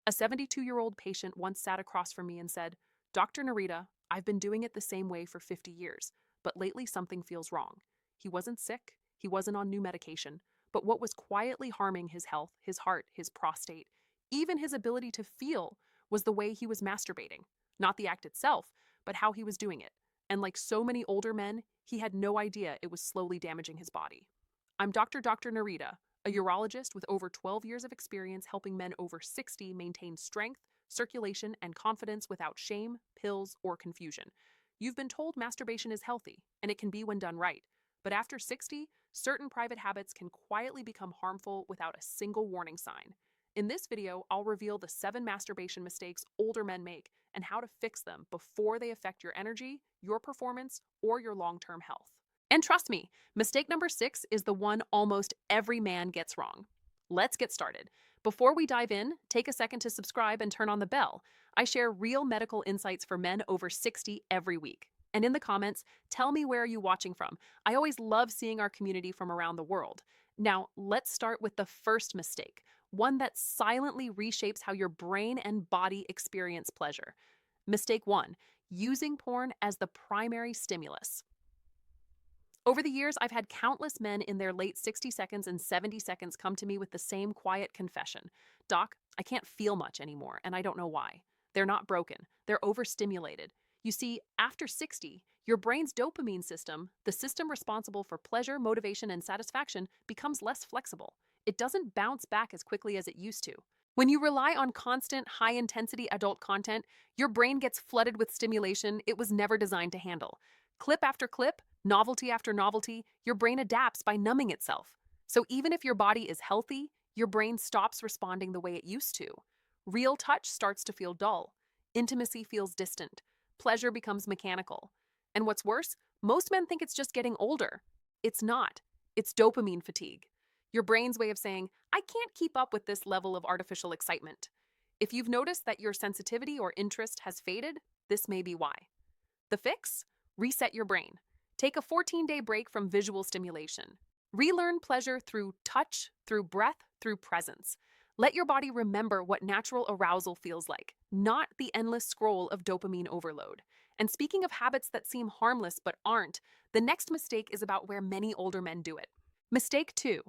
A 72-year-old patient once sat across from me and said, "Dr. Narita, I've been doing it the same way for 50 years, but lately something feels wrong." He wasn't sick, he wasn't on new medication, but what was quietly harming his health, his heart, his prostate, even his ability to feel, was the way he was masturbating. Not the act itself, but how he was doing it. And like so many older men, he had no idea it was slowly damaging his body. I'm Dr. Narita, a urologist with over 12 years of experience helping men over 60 maintain strength, circulation, and confidence without shame, pills, or confusion. You've been told masturbation is healthy, and it can be when done right. But after 60, certain private habits can quietly become harmful without a single warning sign. In this video, I'll reveal the 7 masturbation mistakes older men make and how to fix them before they affect your energy, your performance, or your long-term health. And trust me, mistake number 6 is the one almost every man gets wrong. Let's get started. Before we dive in, take a second to subscribe and turn on the bell. I share real medical insights for men over 60 every week. And in the comments, tell me where are you watching from. I always love seeing our community from around the world. Now, let's start with the first mistake, one that silently reshapes how your brain and body experience pleasure. Mistake 1, using porn as the primary stimulus. Over the years, I've had countless men in their late 60 seconds and 70 seconds come to me with the same quiet confession. "Doc, I can't feel much anymore, and I don't know why." They're not broken. They're overstimulated. You see, after 60, your brain's dopamine system, the system responsible for pleasure, motivation, and satisfaction, becomes less flexible. It doesn't bounce back as quickly as it used to. When you rely on constant, high-intensity adult content, your brain gets flooded with stimulation it was never designed to handle. Clip after clip, novelty after novelty, your brain adapts by numbing itself. So even if your body is healthy, your brain stops responding the way it used to. Real touch starts to feel dull. Intimacy feels distant. Pleasure becomes mechanical. And what's worse, most men think it's just getting older. It's not. It's dopamine fatigue. Your brain's way of saying, "I can't keep up with this level of artificial excitement." If you've noticed that your sensitivity or interest has faded, this may be why. The fix? Reset your brain. Take a 14-day break from visual stimulation. Relearn pleasure through touch, through breath, through presence. Let your body remember what natural arousal feels like, not the endless scroll of dopamine overload. And speaking of habits that seem harmless but aren't, the next mistake is about where many older men do it. Mistake 2,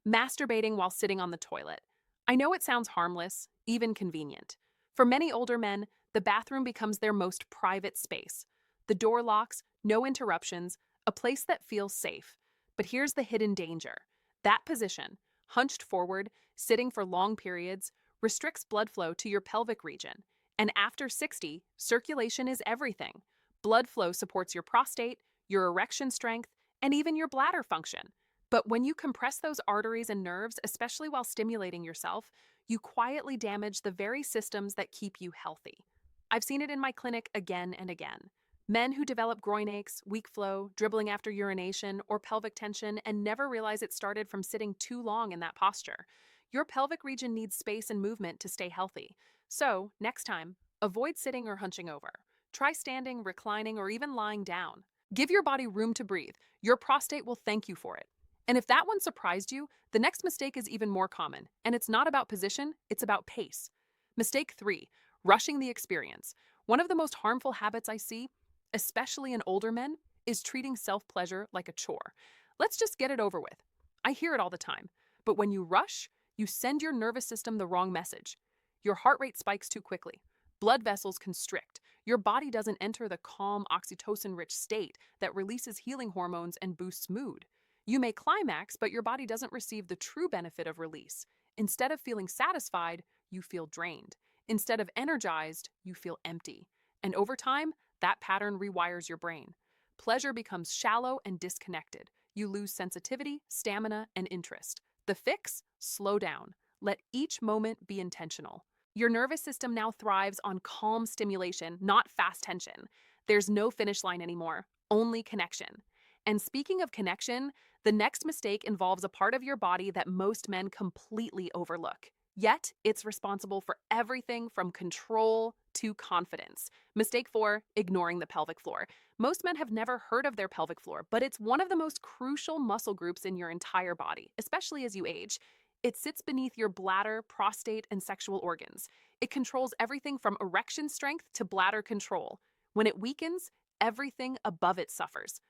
masturbating while sitting on the toilet. I know it sounds harmless, even convenient. For many older men, the bathroom becomes their most private space. The door locks, no interruptions, a place that feels safe. But here's the hidden danger. That position, hunched forward, sitting for long periods, restricts blood flow to your pelvic region. And after 60, circulation is everything. Blood flow supports your prostate, your erection strength, and even your bladder function. But when you compress those arteries and nerves, especially while stimulating yourself, you quietly damage the very systems that keep you healthy. I've seen it in my clinic again and again. Men who develop groin aches, weak flow, dribbling after urination, or pelvic tension and never realize it started from sitting too long in that posture. Your pelvic region needs space and movement to stay healthy. So, next time, avoid sitting or hunching over. Try standing, reclining, or even lying down. Give your body room to breathe. Your prostate will thank you for it. And if that one surprised you, the next mistake is even more common. And it's not about position, it's about pace. Mistake 3, rushing the experience. One of the most harmful habits I see, especially in older men, is treating self-pleasure like a chore. Let's just get it over with. I hear it all the time. But when you rush, you send your nervous system the wrong message. Your heart rate spikes too quickly. Blood vessels constrict. Your body doesn't enter the calm, oxytocin-rich state that releases healing hormones and boosts mood. You may climax, but your body doesn't receive the true benefit of release. Instead of feeling satisfied, you feel drained. Instead of energized, you feel empty. And over time, that pattern rewires your brain. Pleasure becomes shallow and disconnected. You lose sensitivity, stamina, and interest. The fix? Slow down. Let each moment be intentional. Your nervous system now thrives on calm stimulation, not fast tension. There's no finish line anymore, only connection. And speaking of connection, the next mistake involves a part of your body that most men completely overlook. Yet, it's responsible for everything from control to confidence. Mistake 4, ignoring the pelvic floor. Most men have never heard of their pelvic floor, but it's one of the most crucial muscle groups in your entire body, especially as you age. It sits beneath your bladder, prostate, and sexual organs. It controls everything from erection strength to bladder control. When it weakens, everything above it suffers.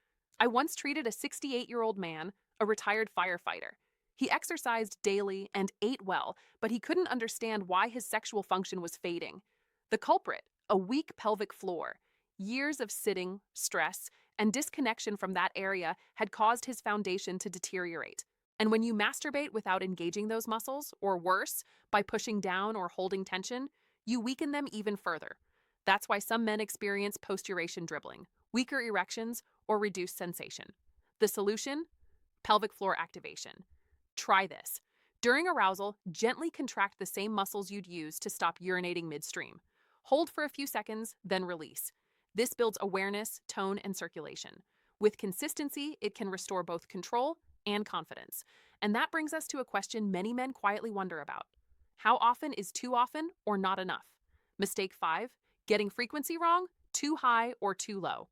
I once treated a 68-year-old man, a retired firefighter. He exercised daily and ate well, but he couldn't understand why his sexual function was fading. The culprit, a weak pelvic floor. Years of sitting, stress, and disconnection from that area had caused his foundation to deteriorate. And when you masturbate without engaging those muscles, or worse, by pushing down or holding tension, you weaken them even further. That's why some men experience posturation dribbling, weaker erections, or reduced sensation. The solution? Pelvic floor activation. Try this. During arousal, gently contract the same muscles you'd use to stop urinating midstream. Hold for a few seconds, then release. This builds awareness, tone, and circulation. With consistency, it can restore both control and confidence. And that brings us to a question many men quietly wonder about. How often is too often or not enough? Mistake 5, getting frequency wrong, too high or too low.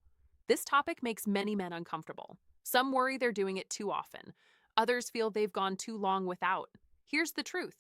This topic makes many men uncomfortable. Some worry they're doing it too often. Others feel they've gone too long without. Here's the truth.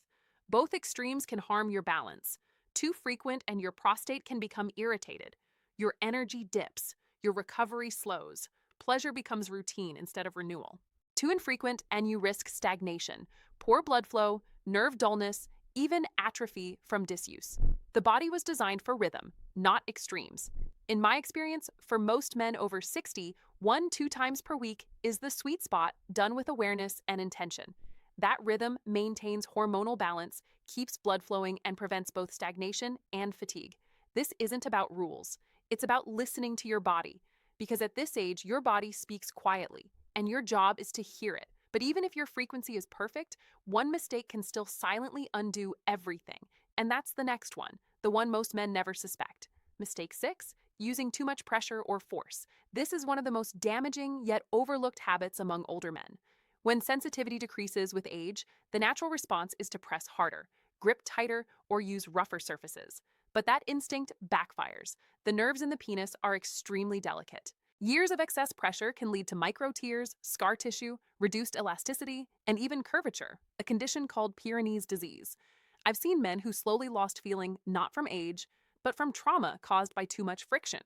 Both extremes can harm your balance. Too frequent and your prostate can become irritated. Your energy dips. Your recovery slows. Pleasure becomes routine instead of renewal. Too infrequent and you risk stagnation, poor blood flow, nerve dullness, even atrophy from disuse. The body was designed for rhythm, not extremes. In my experience, for most men over 60, 1-2 times per week is the sweet spot, done with awareness and intention. That rhythm maintains hormonal balance, keeps blood flowing, and prevents both stagnation and fatigue. This isn't about rules. It's about listening to your body. Because at this age, your body speaks quietly, and your job is to hear it. But even if your frequency is perfect, one mistake can still silently undo everything. And that's the next one, the one most men never suspect. Mistake 6, using too much pressure or force. This is one of the most damaging yet overlooked habits among older men. When sensitivity decreases with age, the natural response is to press harder, grip tighter, or use rougher surfaces. But that instinct backfires. The nerves in the penis are extremely delicate. Years of excess pressure can lead to micro tears, scar tissue, reduced elasticity, and even curvature, a condition called Peyronie's disease. I've seen men who slowly lost feeling not from age, but from trauma caused by too much friction.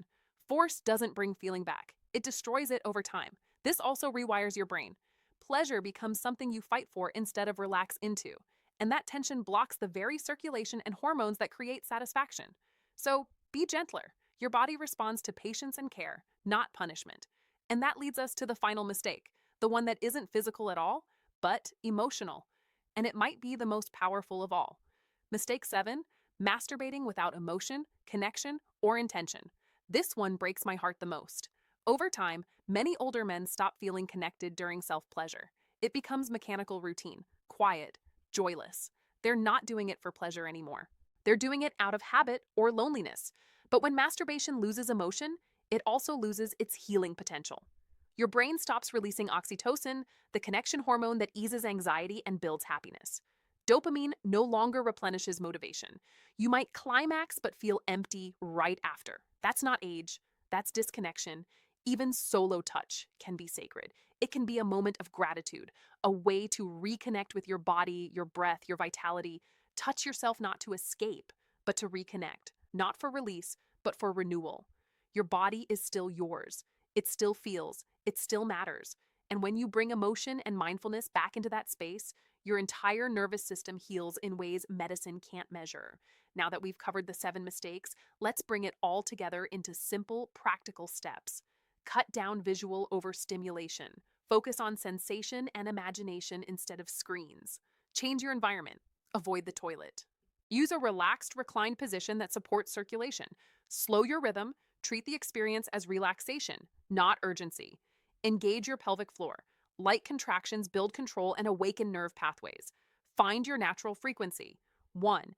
Force doesn't bring feeling back. It destroys it over time. This also rewires your brain. Pleasure becomes something you fight for instead of relax into. And that tension blocks the very circulation and hormones that create satisfaction. So be gentler. Your body responds to patience and care, not punishment. And that leads us to the final mistake, the one that isn't physical at all, but emotional. And it might be the most powerful of all. Mistake 7, masturbating without emotion, connection, or intention. This one breaks my heart the most. Over time, many older men stop feeling connected during self-pleasure. It becomes mechanical routine, quiet, joyless. They're not doing it for pleasure anymore. They're doing it out of habit or loneliness. But when masturbation loses emotion, it also loses its healing potential. Your brain stops releasing oxytocin, the connection hormone that eases anxiety and builds happiness. Dopamine no longer replenishes motivation. You might climax but feel empty right after. That's not age, that's disconnection. Even solo touch can be sacred. It can be a moment of gratitude, a way to reconnect with your body, your breath, your vitality. Touch yourself not to escape, but to reconnect. Not for release, but for renewal. Your body is still yours. It still feels. It still matters. And when you bring emotion and mindfulness back into that space, your entire nervous system heals in ways medicine can't measure. Now that we've covered the 7 mistakes, let's bring it all together into simple, practical steps. Cut down visual over stimulation. Focus on sensation and imagination instead of screens. Change your environment. Avoid the toilet. Use a relaxed, reclined position that supports circulation. Slow your rhythm. Treat the experience as relaxation, not urgency. Engage your pelvic floor. Light contractions build control and awaken nerve pathways. Find your natural frequency. 1-2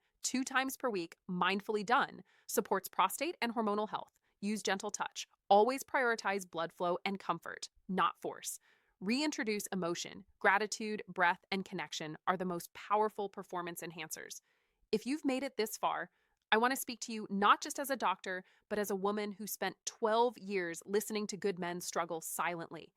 times per week, mindfully done, supports prostate and hormonal health. Use gentle touch. Always prioritize blood flow and comfort, not force. Reintroduce emotion. Gratitude, breath, and connection are the most powerful performance enhancers. If you've made it this far, I want to speak to you not just as a doctor, but as a woman who spent 12 years listening to good men struggle silently.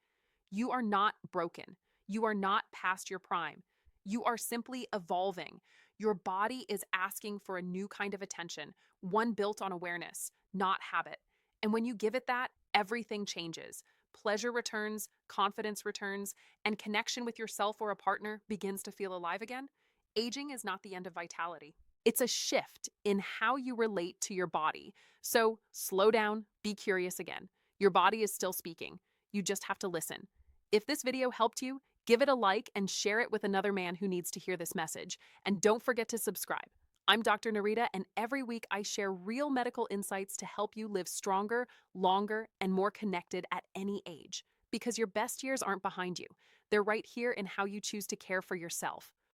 You are not broken. You are not past your prime. You are simply evolving. Your body is asking for a new kind of attention, one built on awareness, not habit. And when you give it that, everything changes. Pleasure returns, confidence returns, and connection with yourself or a partner begins to feel alive again. Aging is not the end of vitality. It's a shift in how you relate to your body. So slow down, be curious again. Your body is still speaking. You just have to listen. If this video helped you, give it a like and share it with another man who needs to hear this message. And don't forget to subscribe. I'm Dr. Narita, and every week I share real medical insights to help you live stronger, longer, and more connected at any age. Because your best years aren't behind you, they're right here in how you choose to care for yourself.